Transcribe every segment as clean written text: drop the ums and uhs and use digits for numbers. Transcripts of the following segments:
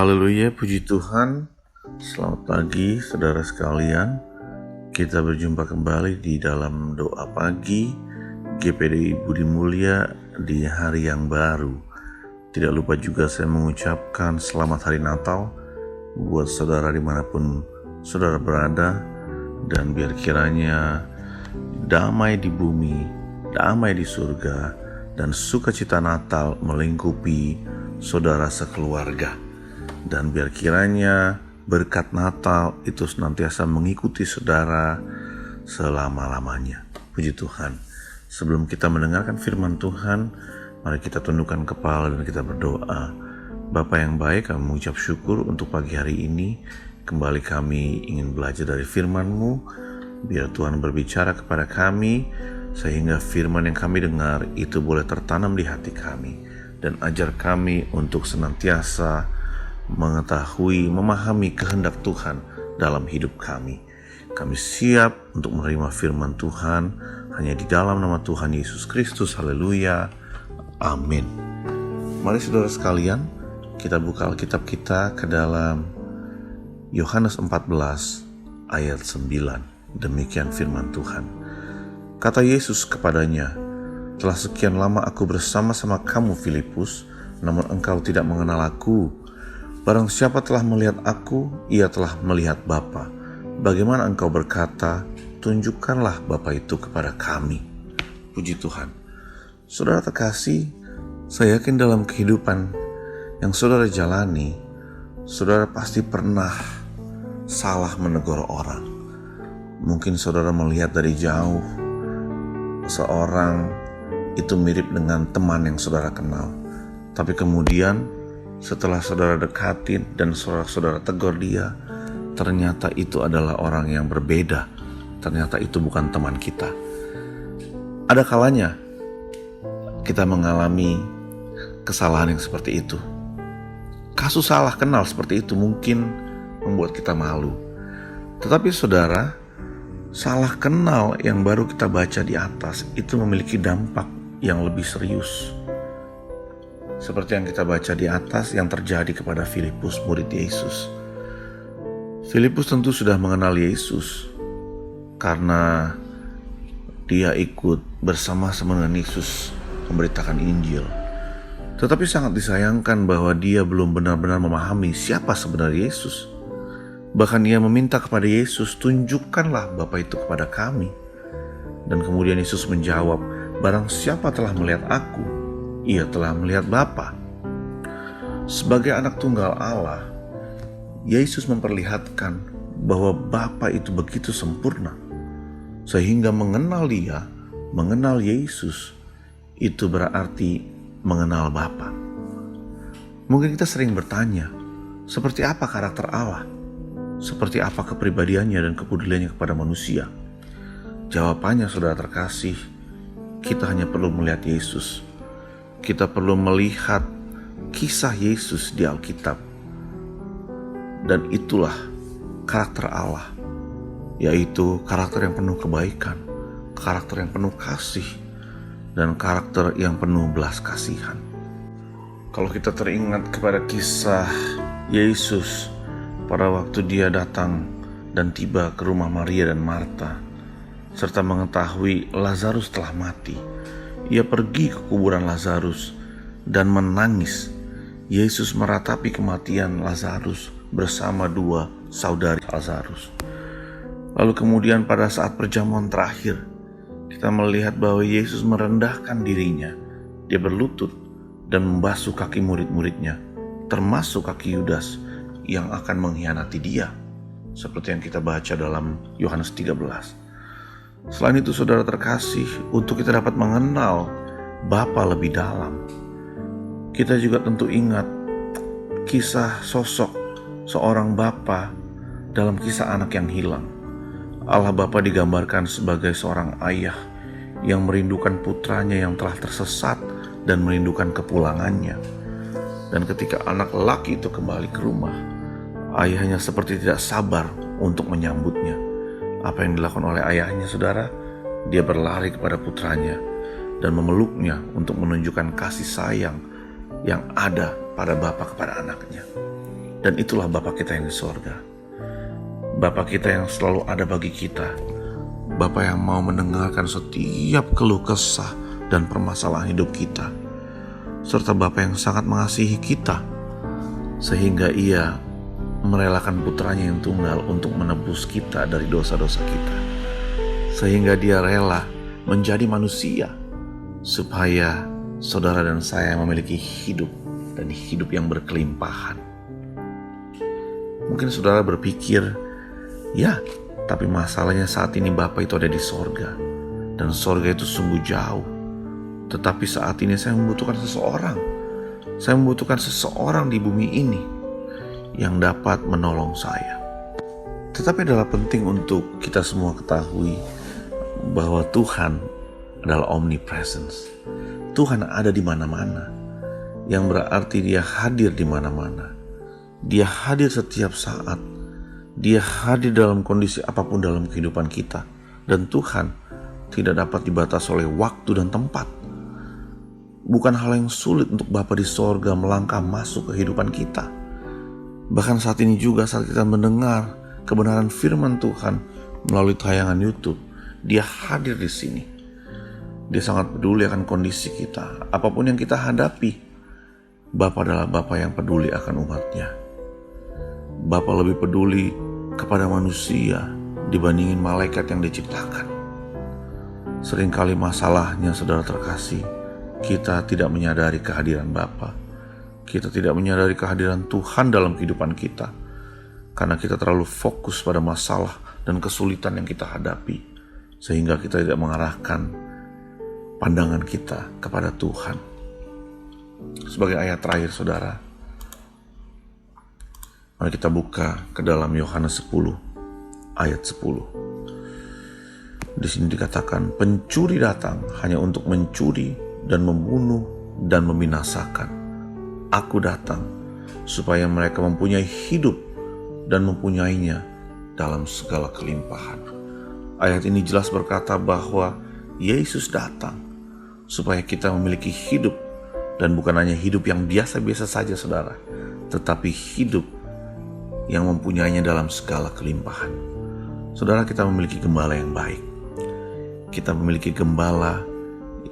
Haleluya, puji Tuhan. Selamat pagi saudara sekalian. Kita berjumpa kembali di dalam doa pagi GPDI Budi Mulia di hari yang baru. Tidak lupa juga saya mengucapkan selamat hari Natal buat saudara dimanapun saudara berada. Dan biar kiranya damai di bumi, damai di surga, dan sukacita Natal melingkupi saudara sekeluarga. Dan biar kiranya berkat Natal itu senantiasa mengikuti saudara selama-lamanya. Puji Tuhan. Sebelum kita mendengarkan firman Tuhan, mari kita tundukkan kepala dan kita berdoa. Bapa yang baik, kami mengucap syukur untuk pagi hari ini. Kembali kami ingin belajar dari firman-Mu. Biar Tuhan berbicara kepada kami, sehingga firman yang kami dengar itu boleh tertanam di hati kami. Dan ajar kami untuk senantiasa mengetahui, memahami kehendak Tuhan dalam hidup kami. Kami siap untuk menerima firman Tuhan hanya di dalam nama Tuhan Yesus Kristus. Haleluya. Amin. Mari saudara sekalian, kita buka Alkitab kita ke dalam Yohanes 14 ayat 9. Demikian firman Tuhan. Kata Yesus kepadanya, "Telah sekian lama aku bersama-sama kamu, Filipus, namun engkau tidak mengenal aku. Barang siapa telah melihat aku, ia telah melihat Bapa. Bagaimana engkau berkata, tunjukkanlah Bapa itu kepada kami?" Puji Tuhan. Saudara terkasih, saya yakin dalam kehidupan yang saudara jalani, saudara pasti pernah salah menegur orang. Mungkin saudara melihat dari jauh seorang itu mirip dengan teman yang saudara kenal. Tapi kemudian setelah saudara dekatin dan saudara tegur dia, ternyata itu adalah orang yang berbeda. Ternyata itu bukan teman kita. Ada kalanya kita mengalami kesalahan yang seperti itu. Kasus salah kenal seperti itu mungkin membuat kita malu. Tetapi saudara, salah kenal yang baru kita baca di atas itu memiliki dampak yang lebih serius. Seperti yang kita baca di atas yang terjadi kepada Filipus, murid Yesus. Filipus tentu sudah mengenal Yesus karena dia ikut bersama-sama dengan Yesus memberitakan Injil. Tetapi sangat disayangkan bahwa dia belum benar-benar memahami siapa sebenarnya Yesus. Bahkan ia meminta kepada Yesus, tunjukkanlah Bapa itu kepada kami. Dan kemudian Yesus menjawab, barang siapa telah melihat aku, ia telah melihat Bapa. Sebagai anak tunggal Allah, Yesus memperlihatkan bahwa Bapa itu begitu sempurna, sehingga mengenal dia, mengenal Yesus, itu berarti mengenal Bapa. Mungkin kita sering bertanya, seperti apa karakter Allah? Seperti apa kepribadiannya dan kepeduliannya kepada manusia? Jawabannya saudara terkasih, kita hanya perlu melihat Yesus. Kita perlu melihat kisah Yesus di Alkitab. Dan itulah karakter Allah, yaitu karakter yang penuh kebaikan, karakter yang penuh kasih, dan karakter yang penuh belas kasihan. Kalau kita teringat kepada kisah Yesus pada waktu dia datang dan tiba ke rumah Maria dan Marta, serta mengetahui Lazarus telah mati, ia pergi ke kuburan Lazarus dan menangis. Yesus meratapi kematian Lazarus bersama dua saudari Lazarus. Lalu kemudian pada saat perjamuan terakhir, kita melihat bahwa Yesus merendahkan dirinya. Dia berlutut dan membasuh kaki murid-muridnya, termasuk kaki Yudas yang akan mengkhianati dia, seperti yang kita baca dalam Yohanes 13. Selain itu saudara terkasih, untuk kita dapat mengenal Bapa lebih dalam, kita juga tentu ingat kisah sosok seorang Bapa dalam kisah anak yang hilang. Allah Bapa digambarkan sebagai seorang ayah yang merindukan putranya yang telah tersesat dan merindukan kepulangannya. Dan ketika anak lelaki itu kembali ke rumah, ayahnya seperti tidak sabar untuk menyambutnya. Apa yang dilakukan oleh ayahnya saudara? Dia berlari kepada putranya dan memeluknya untuk menunjukkan kasih sayang yang ada pada bapa kepada anaknya. Dan itulah Bapa kita yang di sorga. Bapa kita yang selalu ada bagi kita. Bapa yang mau mendengarkan setiap keluh kesah dan permasalahan hidup kita. Serta Bapa yang sangat mengasihi kita, sehingga Ia merelakan putranya yang tunggal untuk menebus kita dari dosa-dosa kita. Sehingga Dia rela menjadi manusia, supaya saudara dan saya memiliki hidup, dan hidup yang berkelimpahan. Mungkin saudara berpikir, ya, tapi masalahnya saat ini Bapa itu ada di sorga, dan sorga itu sungguh jauh. Tetapi saat ini saya membutuhkan seseorang. Saya membutuhkan seseorang di bumi ini yang dapat menolong saya. Tetapi adalah penting untuk kita semua ketahui bahwa Tuhan adalah omnipresence. Tuhan ada di mana-mana, yang berarti Dia hadir di mana-mana. Dia hadir setiap saat. Dia hadir dalam kondisi apapun dalam kehidupan kita. Dan Tuhan tidak dapat dibatasi oleh waktu dan tempat. Bukan hal yang sulit untuk Bapa di sorga melangkah masuk kehidupan kita. Bahkan saat ini juga saat kita mendengar kebenaran firman Tuhan melalui tayangan YouTube, Dia hadir di sini. Dia sangat peduli akan kondisi kita. Apapun yang kita hadapi, Bapa adalah Bapa yang peduli akan umatnya. Bapa lebih peduli kepada manusia dibandingin malaikat yang diciptakan. Seringkali masalahnya, saudara terkasih, kita tidak menyadari kehadiran Bapa. Kita tidak menyadari kehadiran Tuhan dalam kehidupan kita, karena kita terlalu fokus pada masalah dan kesulitan yang kita hadapi, sehingga kita tidak mengarahkan pandangan kita kepada Tuhan. Sebagai ayat terakhir, saudara, mari kita buka ke dalam Yohanes 10 ayat 10. Di sini dikatakan, pencuri datang hanya untuk mencuri dan membunuh dan membinasakan. Aku datang supaya mereka mempunyai hidup dan mempunyainya dalam segala kelimpahan. Ayat ini jelas berkata bahwa Yesus datang supaya kita memiliki hidup, dan bukan hanya hidup yang biasa-biasa saja, saudara, tetapi hidup yang mempunyainya dalam segala kelimpahan. Saudara, kita memiliki gembala yang baik. Kita memiliki gembala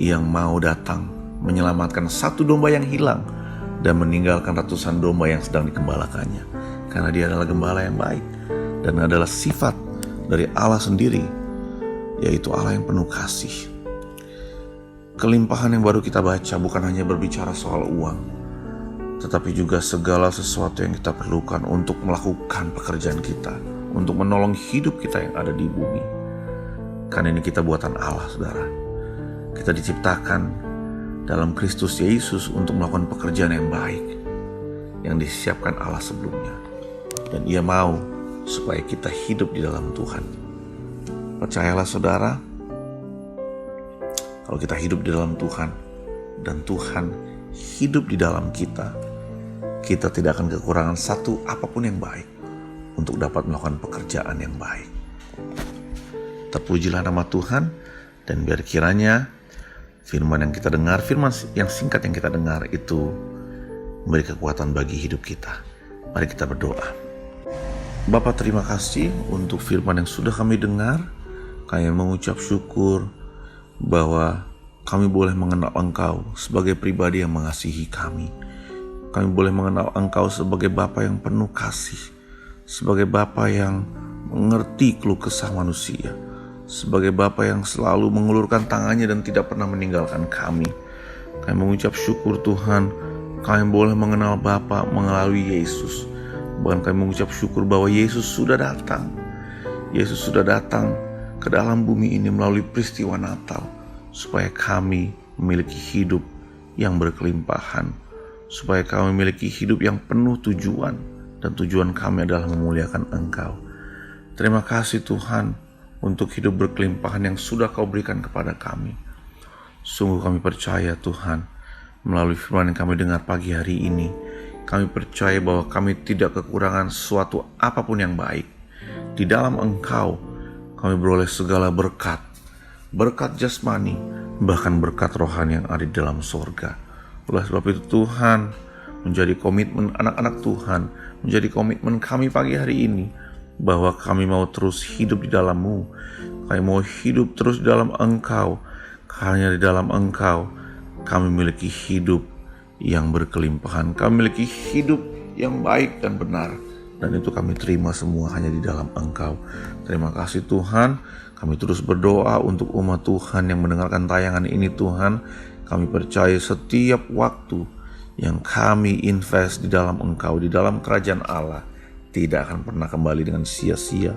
yang mau datang menyelamatkan satu domba yang hilang dan meninggalkan ratusan domba yang sedang digembalakannya. Karena Dia adalah gembala yang baik dan adalah sifat dari Allah sendiri, yaitu Allah yang penuh kasih. Kelimpahan yang baru kita baca bukan hanya berbicara soal uang, tetapi juga segala sesuatu yang kita perlukan untuk melakukan pekerjaan kita, untuk menolong hidup kita yang ada di bumi. Karena ini kita buatan Allah, saudara. Kita diciptakan dalam Kristus Yesus untuk melakukan pekerjaan yang baik yang disiapkan Allah sebelumnya. Dan Ia mau supaya kita hidup di dalam Tuhan. Percayalah, saudara, kalau kita hidup di dalam Tuhan dan Tuhan hidup di dalam kita, kita tidak akan kekurangan satu apapun yang baik untuk dapat melakukan pekerjaan yang baik. Terpujilah nama Tuhan, dan biar kiranya firman yang kita dengar, firman yang singkat yang kita dengar itu memberi kekuatan bagi hidup kita. Mari kita berdoa. Bapa, terima kasih untuk firman yang sudah kami dengar. Kami mengucap syukur bahwa kami boleh mengenal Engkau sebagai pribadi yang mengasihi kami. Kami boleh mengenal Engkau sebagai Bapa yang penuh kasih, sebagai Bapa yang mengerti keluh kesah manusia, sebagai Bapa yang selalu mengulurkan tangannya dan tidak pernah meninggalkan kami. Kami mengucap syukur Tuhan, kami boleh mengenal Bapa melalui Yesus. Bahkan kami mengucap syukur bahwa Yesus sudah datang. Yesus sudah datang ke dalam bumi ini melalui peristiwa Natal, supaya kami memiliki hidup yang berkelimpahan, supaya kami memiliki hidup yang penuh tujuan, dan tujuan kami adalah memuliakan Engkau. Terima kasih Tuhan untuk hidup berkelimpahan yang sudah Kau berikan kepada kami. Sungguh kami percaya Tuhan, melalui firman yang kami dengar pagi hari ini, kami percaya bahwa kami tidak kekurangan sesuatu apapun yang baik. Di dalam Engkau kami beroleh segala berkat, berkat jasmani, bahkan berkat rohani yang ada di dalam sorga. Oleh sebab itu Tuhan, menjadi komitmen anak-anak Tuhan, menjadi komitmen kami pagi hari ini, bahwa kami mau terus hidup di dalam-Mu. Kami mau hidup terus di dalam Engkau. Hanya di dalam Engkau kami memiliki hidup yang berkelimpahan. Kami memiliki hidup yang baik dan benar. Dan itu kami terima semua hanya di dalam Engkau. Terima kasih Tuhan. Kami terus berdoa untuk umat Tuhan yang mendengarkan tayangan ini Tuhan. Kami percaya setiap waktu yang kami invest di dalam Engkau, di dalam kerajaan Allah, tidak akan pernah kembali dengan sia-sia.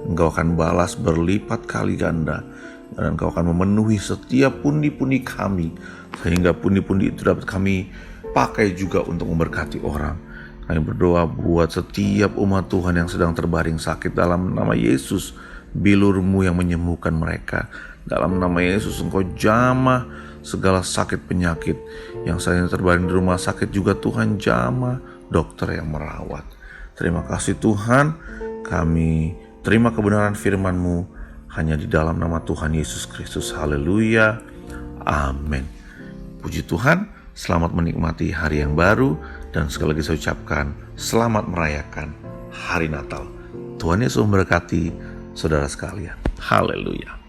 Engkau akan balas berlipat kali ganda. Dan Engkau akan memenuhi setiap pundi-pundi kami, sehingga pundi-pundi itu dapat kami pakai juga untuk memberkati orang. Kami berdoa buat setiap umat Tuhan yang sedang terbaring sakit, dalam nama Yesus, bilur-Mu yang menyembuhkan mereka. Dalam nama Yesus Engkau jamah segala sakit penyakit. Yang saat ini terbaring di rumah sakit juga Tuhan jamah dokter yang merawat. Terima kasih Tuhan, kami terima kebenaran firman-Mu hanya di dalam nama Tuhan Yesus Kristus. Haleluya, amin. Puji Tuhan, selamat menikmati hari yang baru, dan sekali lagi saya ucapkan selamat merayakan hari Natal. Tuhan Yesus memberkati saudara sekalian. Haleluya.